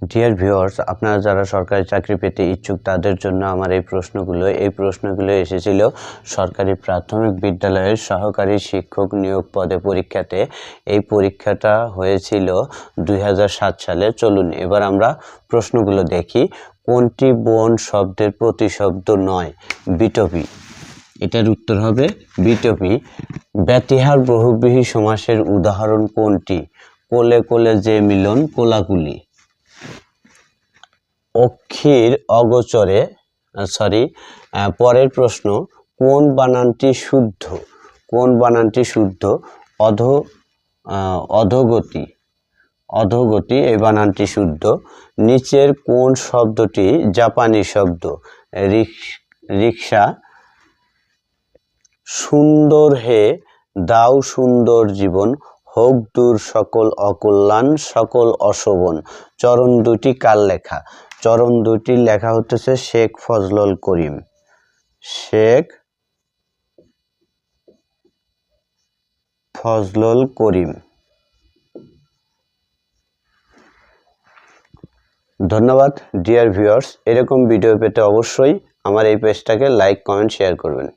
Dear viewers, আপনারা যারা সরকারি চাকরি পেতে ইচ্ছুক তাদের জন্য আমার এই প্রশ্নগুলো এসেছিল সরকারি প্রাথমিক বিদ্যালয়ের সহকারী শিক্ষক নিয়োগ পদে পরীক্ষাতে। এই পরীক্ষাটা হয়েছিল 2007 সালে। চলুন এবার আমরা প্রশ্নগুলো দেখি। কোনটি বন শব্দের প্রতিশব্দ নয়? বিটপি। এটার উত্তর হবে বিটপি। ব্যতিহার বহুব্রীহি সমাসের উদাহরণ কোনটি? কোলে কোলে যে মিলন, কোলাকুলি। অক্ষির অগোচরে পরের প্রশ্ন, কোন বানানটি শুদ্ধ? অধোগতি এই বানানটি শুদ্ধ। নিচের কোন শব্দটি জাপানি শব্দ? রিকশা। সুন্দর হে দাও সুন্দর জীবন, হোক দূর সকল অকল্যাণ সকল অশোভন। চরণ দুটি কার লেখা? চরণ দুটি লেখা হতেছে শেখ ফজলুল করিম। ধন্যবাদ ডিয়ার ভিউয়ার্স। এরকম ভিডিও পেতে অবশ্যই আমার এই পেজটাকে লাইক, কমেন্ট, শেয়ার করবেন।